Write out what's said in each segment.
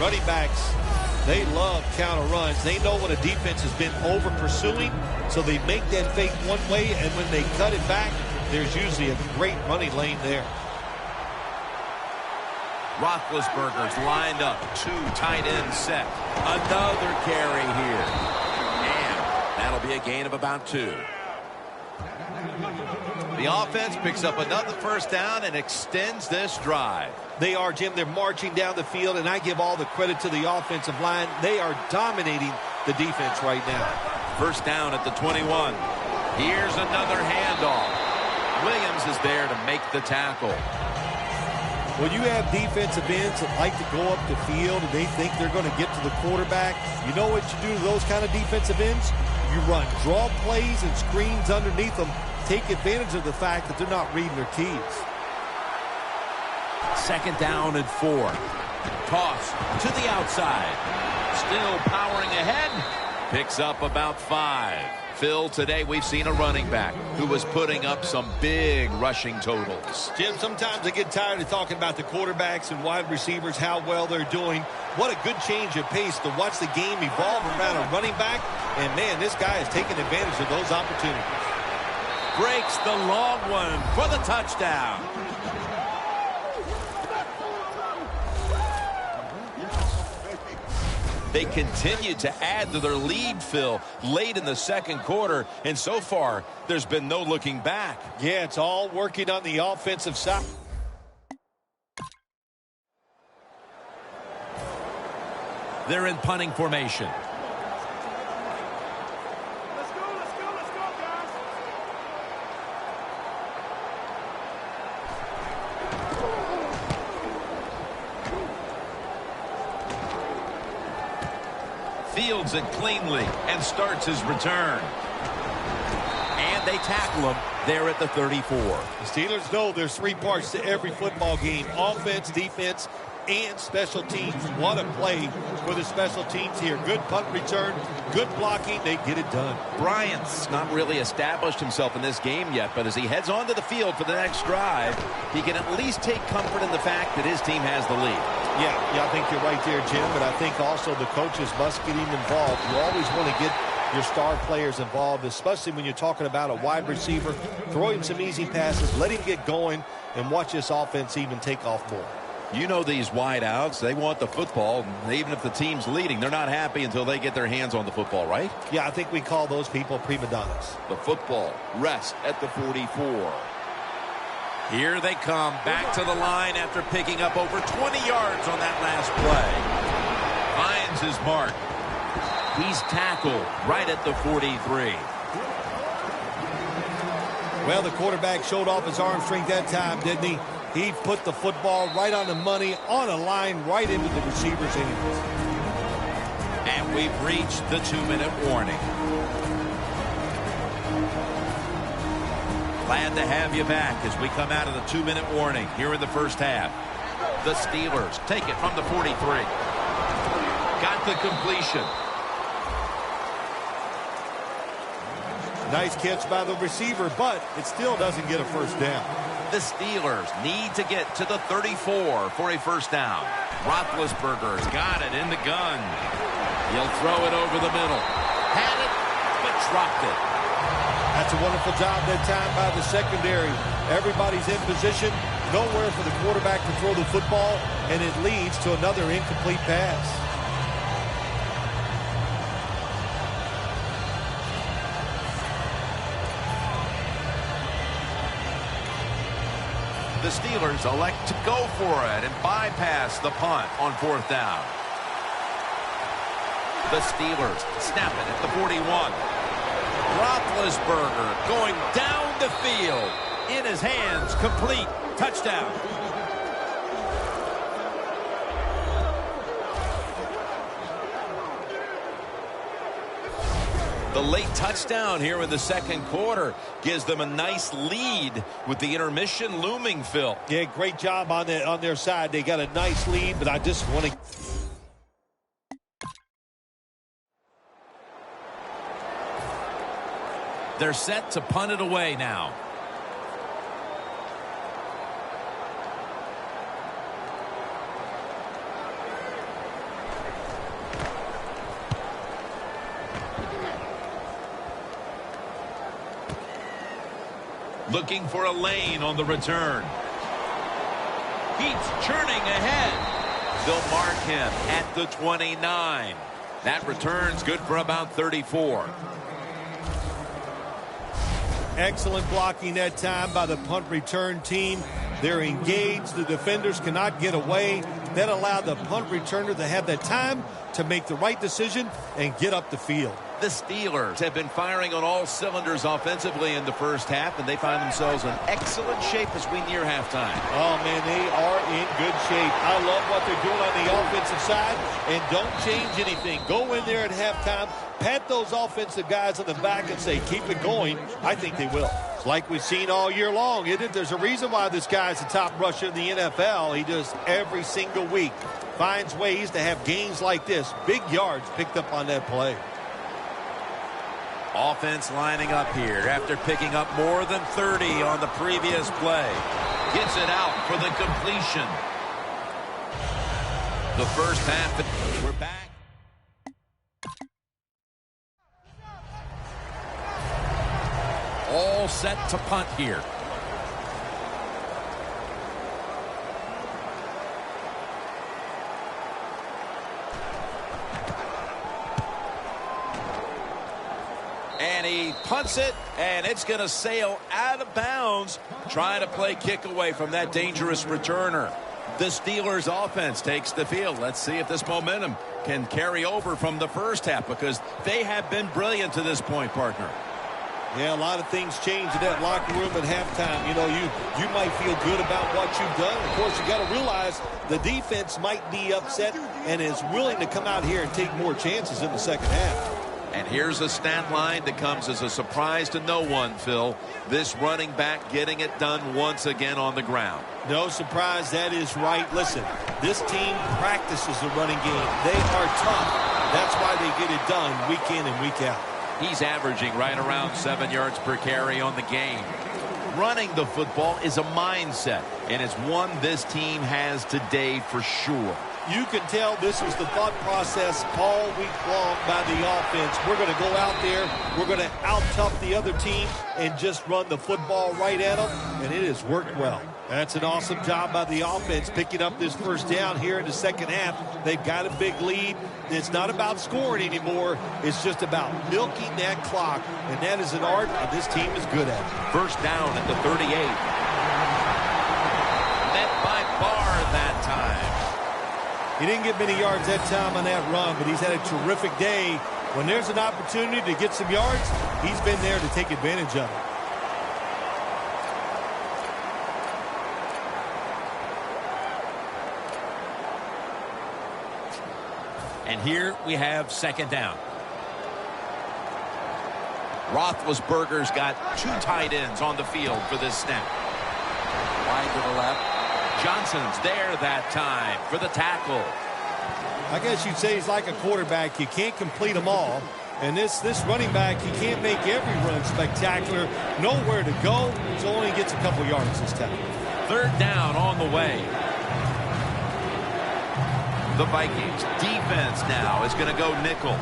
Running backs, they love counter runs. They know when a defense has been over pursuing, so they make that fake one way, and when they cut it back, there's usually a great running lane there. Roethlisberger's lined up. 2 tight ends set. Another carry here. And that'll be a gain of about 2. The offense picks up another first down and extends this drive. They are, Jim. They're marching down the field, and I give all the credit to the offensive line. They are dominating the defense right now. First down at the 21. Here's another handoff. Williams is there to make the tackle. When you have defensive ends that like to go up the field and they think they're going to get to the quarterback, you know what you do to those kind of defensive ends? You run draw plays and screens underneath them. Take advantage of the fact that they're not reading their keys. Second down and 4. Toss to the outside. Still powering ahead. Picks up about 5. Phil, today we've seen a running back who was putting up some big rushing totals. Jim, sometimes I get tired of talking about the quarterbacks and wide receivers, how well they're doing. What a good change of pace to watch the game evolve around a running back. And, man, this guy is taking advantage of those opportunities. Breaks the long one for the touchdown. They continue to add to their lead, Phil, late in the second quarter. And so far, there's been no looking back. Yeah, it's all working on the offensive side. They're in punting formation. Fields it cleanly and starts his return. And they tackle him there at the 34. The Steelers know there's 3 parts to every football game: offense, defense, and special teams. What a play for the special teams here. Good punt return, good blocking. They get it done. Bryant's not really established himself in this game yet, but as he heads onto the field for the next drive, he can at least take comfort in the fact that his team has the lead. Yeah, I think you're right there, Jim, but I think also the coaches must get him involved. You always want to get your star players involved, especially when you're talking about a wide receiver. Throw him some easy passes, let him get going, and watch this offense even take off more. You know these wideouts, they want the football. Even if the team's leading, they're not happy until they get their hands on the football, right? Yeah, I think we call those people prima donnas. The football rests at the 44. Here they come back to the line after picking up over 20 yards on that last play. Finds his mark. He's tackled right at the 43. Well, the quarterback showed off his arm strength that time, didn't he? He put the football right on the money, on a line, right into the receiver's hands. And we've reached the 2-minute warning. Glad to have you back as we come out of the 2-minute warning here in the first half. The Steelers take it from the 43. Got the completion. Nice catch by the receiver, but it still doesn't get a first down. The Steelers need to get to the 34 for a first down. Roethlisberger's got it in the gun. He'll throw it over the middle. Had it, but dropped it. That's a wonderful job that time by the secondary. Everybody's in position. Nowhere for the quarterback to throw the football, and it leads to another incomplete pass. The Steelers elect to go for it and bypass the punt on 4th down. The Steelers snap it at the 41. Roethlisberger going down the field. In his hands, complete. Touchdown. The late touchdown here in the second quarter gives them a nice lead with the intermission looming, Phil. Yeah, great job on their side. They got a nice lead, but I just want to... They're set to punt it away now. Looking for a lane on the return. Keeps churning ahead. They'll mark him at the 29. That return's good for about 34. Excellent blocking that time by the punt return team. They're engaged. The defenders cannot get away. That allowed the punt returner to have that time to make the right decision and get up the field. The Steelers have been firing on all cylinders offensively in the first half, and they find themselves in excellent shape as we near halftime. Oh, man, they are in good shape. I love what they're doing on the offensive side, and don't change anything. Go in there at halftime, pat those offensive guys on the back and say, keep it going. I think they will. It's like we've seen all year long, isn't it? There's a reason why this guy's the top rusher in the NFL. He does every single week. Finds ways to have gains like this. Big yards picked up on that play. Offense lining up here after picking up more than 30 on the previous play. Gets it out for the completion. The first half, we're back. All set to punt here. And he punts it, and it's going to sail out of bounds, trying to play kick away from that dangerous returner. The Steelers offense takes the field. Let's see if this momentum can carry over from the first half, because they have been brilliant to this point, partner. Yeah, a lot of things change in that locker room at halftime. You know, you might feel good about what you've done. Of course, you got to realize the defense might be upset and is willing to come out here and take more chances in the second half. And here's a stat line that comes as a surprise to no one, Phil. This running back getting it done once again on the ground. No surprise, that is right. Listen, this team practices the running game. They are tough. That's why they get it done week in and week out. He's averaging right around 7 yards per carry on the game. Running the football is a mindset, and it's one this team has today for sure. You can tell this was the thought process all week long by the offense. We're going to go out there, we're going to out-tough the other team and just run the football right at them, and it has worked well. That's an awesome job by the offense picking up this first down here in the second half. They've got a big lead. It's not about scoring anymore. It's just about milking that clock, and that is an art, and this team is good at it. First down at the 38. Met by Barr that time. He didn't get many yards that time on that run, but he's had a terrific day. When there's an opportunity to get some yards, he's been there to take advantage of it. And here we have second down. Roethlisberger's got two tight ends on the field for this snap. Wide to the left. Johnson's there that time for the tackle. I guess you'd say he's like a quarterback. You can't complete them all. And this running back, he can't make every run spectacular. Nowhere to go, so only gets a couple yards this time. Third down on the way. The Vikings defense now is going to go nickel.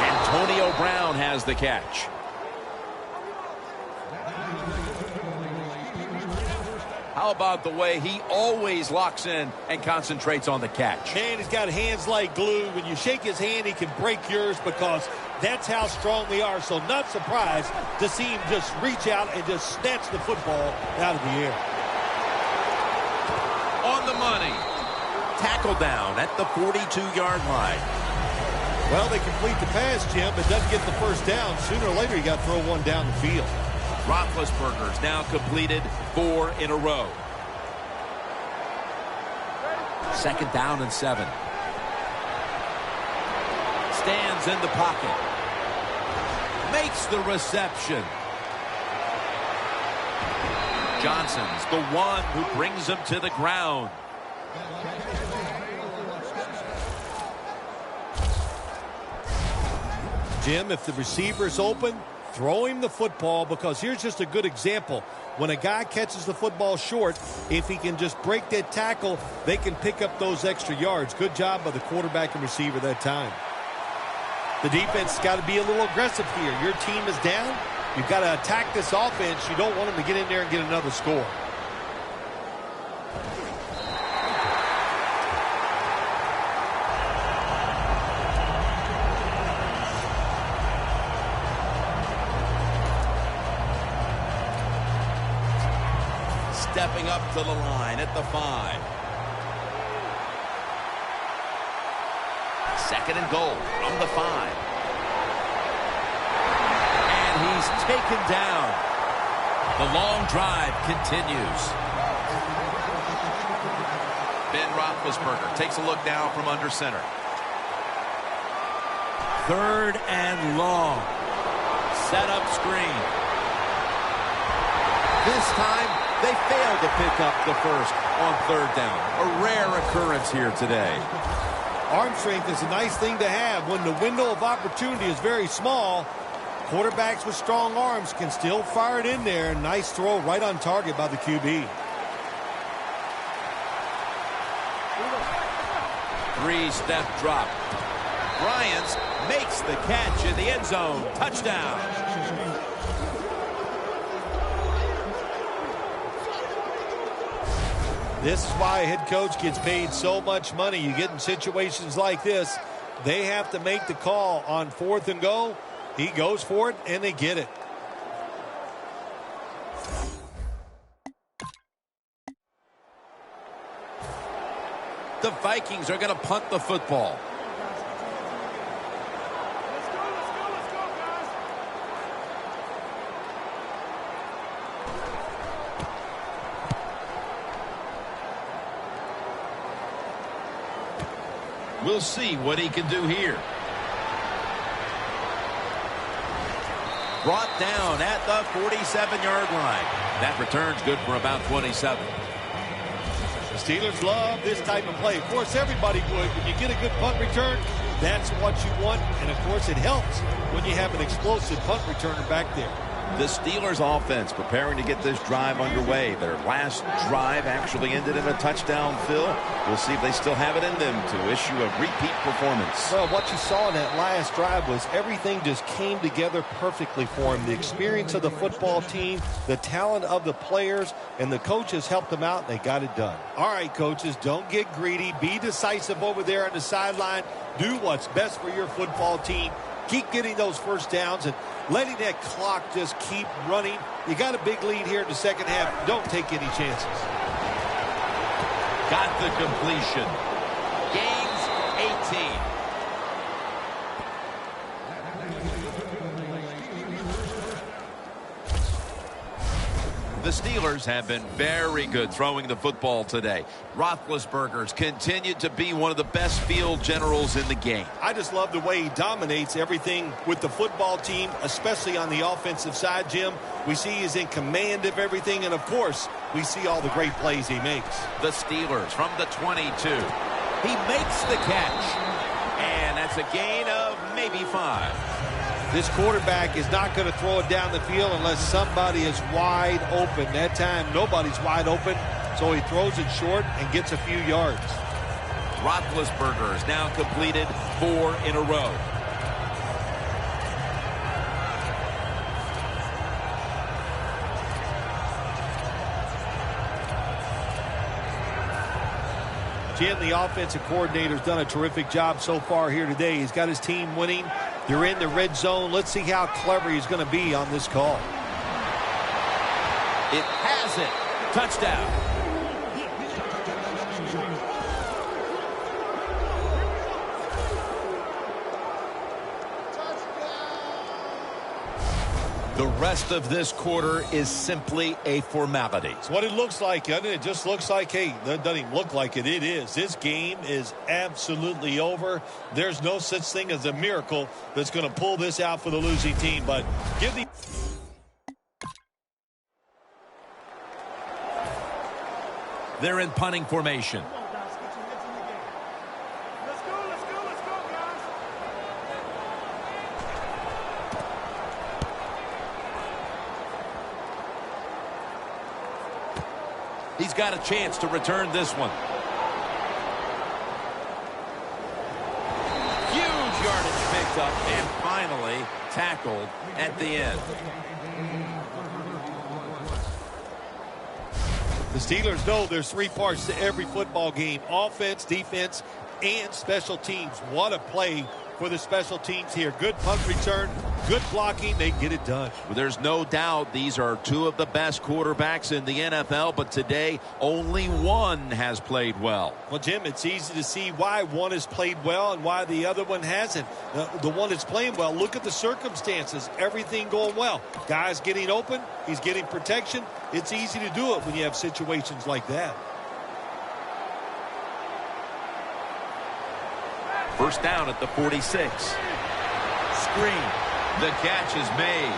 Antonio Brown has the catch. How about the way he always locks in and concentrates on the catch? Man, he's got hands like glue. When you shake his hand, he can break yours because that's how strong they are. So not surprised to see him just reach out and just snatch the football out of the air. On the money. Tackle down at the 42-yard line. Well, they complete the pass, Jim, but doesn't get the first down. Sooner or later, you got to throw one down the field. Roethlisberger's now completed 4 in a row. Second down and 7. Stands in the pocket. Makes the reception. Johnson's the one who brings him to the ground. Jim, if the receiver's open, throw him the football, because here's just a good example. When a guy catches the football short, if he can just break that tackle, they can pick up those extra yards. Good job by the quarterback and receiver that time. The defense has got to be a little aggressive here. Your team is down. You've got to attack this offense. You don't want them to get in there and get another score. Stepping up to the line at the 5. Second and goal from the 5. And he's taken down. The long drive continues. Ben Roethlisberger takes a look down from under center. Third and long. Set up screen. This time, they failed to pick up the first on third down. A rare occurrence here today. Arm strength is a nice thing to have when the window of opportunity is very small. Quarterbacks with strong arms can still fire it in there. Nice throw right on target by the QB. 3-step drop. Bryant makes the catch in the end zone. Touchdown. This is why a head coach gets paid so much money. You get in situations like this, they have to make the call on 4th and goal. He goes for it, and they get it. The Vikings are going to punt the football. We'll see what he can do here. Brought down at the 47-yard line. That return's good for about 27. The Steelers love this type of play. Of course, everybody would. When you get a good punt return, that's what you want. And, of course, it helps when you have an explosive punt returner back there. The Steelers offense preparing to get this drive underway. Their last drive actually ended in a touchdown, Phil. We'll see if they still have it in them to issue a repeat performance. Well, what you saw in that last drive was everything just came together perfectly for him. The experience of the football team, the talent of the players, and the coaches helped them out, and they got it done. All right, coaches, don't get greedy. Be decisive over there on the sideline. Do what's best for your football team. Keep getting those first downs and letting that clock just keep running. You got a big lead here in the second half. Don't take any chances. Got the completion. Gains 18. The Steelers have been very good throwing the football today. Roethlisberger's continued to be one of the best field generals in the game. I just love the way he dominates everything with the football team, especially on the offensive side, Jim. We see he's in command of everything, and, of course, we see all the great plays he makes. The Steelers from the 22. He makes the catch, and that's a gain of maybe 5. This quarterback is not going to throw it down the field unless somebody is wide open. That time, nobody's wide open, so he throws it short and gets a few yards. Roethlisberger has now completed 4 in a row. Jim, the offensive coordinator, has done a terrific job so far here today. He's got his team winning. They're in the red zone. Let's see how clever he's going to be on this call. It has it. Touchdown. The rest of this quarter is simply a formality. It's what it looks like, doesn't it? It just looks like, hey, that doesn't even look like it. It is. This game is absolutely over. There's no such thing as a miracle that's going to pull this out for the losing team. But give the... They're in punting formation. He's got a chance to return this one. Huge yardage picked up and finally tackled at the end. The Steelers know there's three parts to every football game: offense, defense, and special teams. What a play for the special teams here. Good punt return, good blocking. They get it done. Well, there's no doubt these are two of the best quarterbacks in the NFL, but today only one has played well. Well, Jim, it's easy to see why one has played well and why the other one hasn't. The one that's playing well, look at the circumstances. Everything going well. Guy's getting open. He's getting protection. It's easy to do it when you have situations like that. First down at the 46. Screen. The catch is made.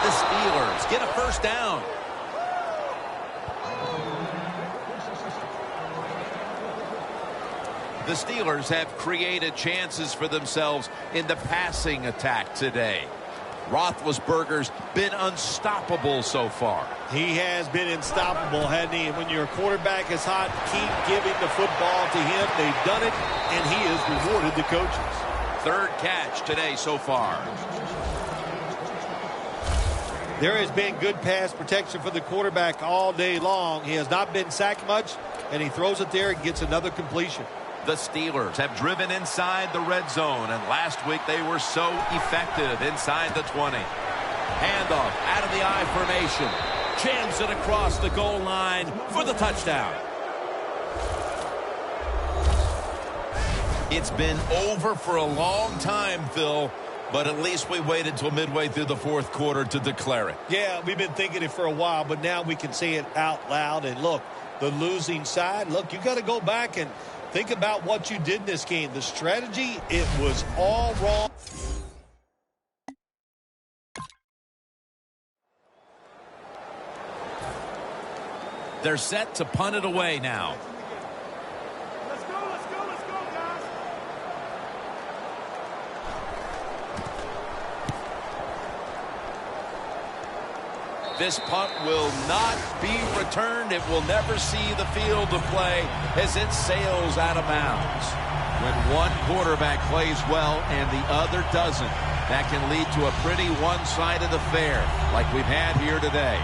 The Steelers get a first down. The Steelers have created chances for themselves in the passing attack today. Roethlisberger's been unstoppable so far. He has been unstoppable, hasn't he? And when your quarterback is hot, keep giving the football to him. They've done it, and he has rewarded the coaches. Third catch today so far. There has been good pass protection for the quarterback all day long. He has not been sacked much, and he throws it there and gets another completion. The Steelers have driven inside the red zone, and last week they were so effective inside the 20. Handoff out of the I formation. Jams it across the goal line for the touchdown. It's been over for a long time, Phil, but at least we waited till midway through the fourth quarter to declare it. Yeah, we've been thinking it for a while, but now we can say it out loud. And look, the losing side, look, you got to go back and think about what you did in this game. The strategy, it was all wrong. They're set to punt it away now. Let's go, guys. This punt will not be returned. It will never see the field of play as it sails out of bounds. When one quarterback plays well and the other doesn't, that can lead to a pretty one-sided affair like we've had here today.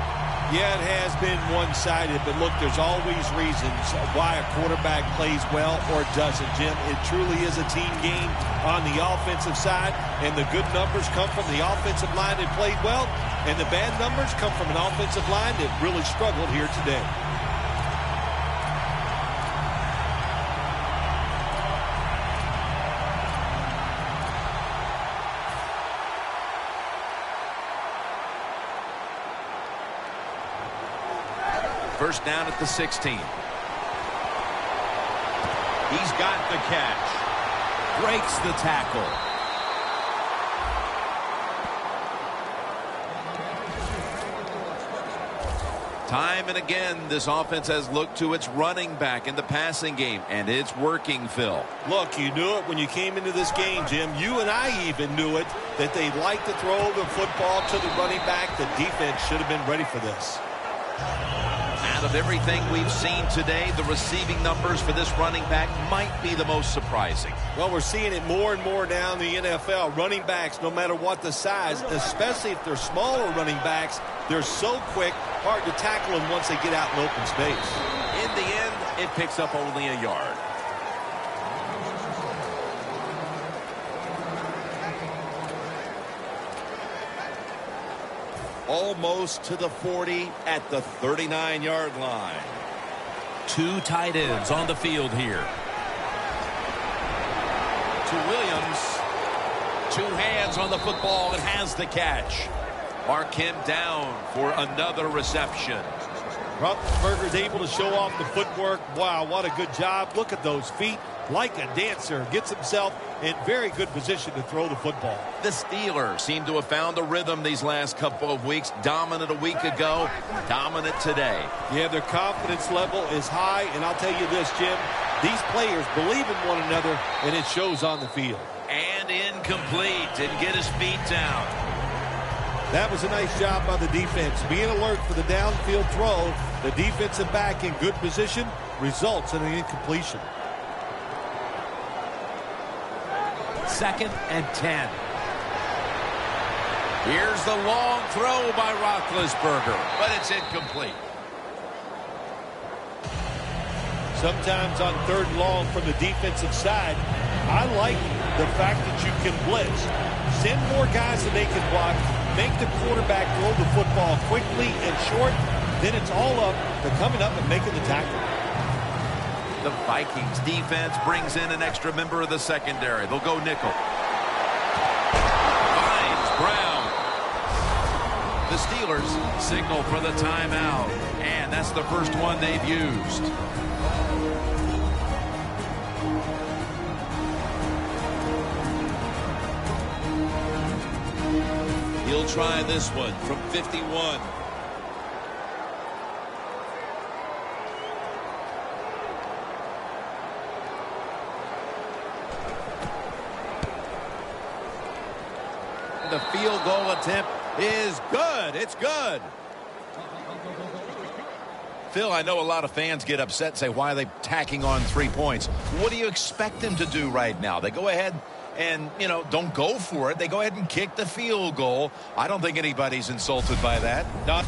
Yeah, it has been one-sided, but look, there's always reasons why a quarterback plays well or doesn't, Jim. It truly is a team game on the offensive side, and the good numbers come from the offensive line that played well, and the bad numbers come from an offensive line that really struggled here today. First down at the 16. He's got the catch. Breaks the tackle. Time and again, this offense has looked to its running back in the passing game, and it's working, Phil. Look, you knew it when you came into this game, Jim. You and I even knew it, that they like to throw the football to the running back. The defense should have been ready for this. Out of everything we've seen today, the receiving numbers for this running back might be the most surprising. Well, we're seeing it more and more now in the NFL. Running backs, no matter what the size, especially if they're smaller running backs, they're so quick, hard to tackle them once they get out in open space. In the end, it picks up only a yard. Almost to the 40 at the 39-yard line. Two tight ends on the field here. To Williams. Two hands on the football and has the catch. Mark him down for another reception. Roethlisberger's able to show off the footwork. Wow, what a good job. Look at those feet. Like a dancer. Gets himself in very good position to throw the football. The Steelers seem to have found a rhythm these last couple of weeks. Dominant a week ago. Dominant today. Yeah, their confidence level is high. And I'll tell you this, Jim. These players believe in one another, and it shows on the field. And incomplete. Didn't get his feet down. That was a nice job by the defense. Being alert for the downfield throw. The defensive back in good position results in an incompletion. 2nd and 10. Here's the long throw by Roethlisberger, but it's incomplete. Sometimes on 3rd and long from the defensive side, I like the fact that you can blitz. Send more guys that they can block. Make the quarterback throw the football quickly and short. Then it's all up to coming up and making the tackle. The Vikings defense brings in an extra member of the secondary. They'll go nickel. Finds Brown. The Steelers signal for the timeout. And that's the first one they've used. He'll try this one from 51. The field goal attempt is good. It's good. Phil, I know a lot of fans get upset and say, why are they tacking on 3 points? What do you expect them to do right now? They go ahead and, don't go for it. They go ahead and kick the field goal. I don't think anybody's insulted by that. Not.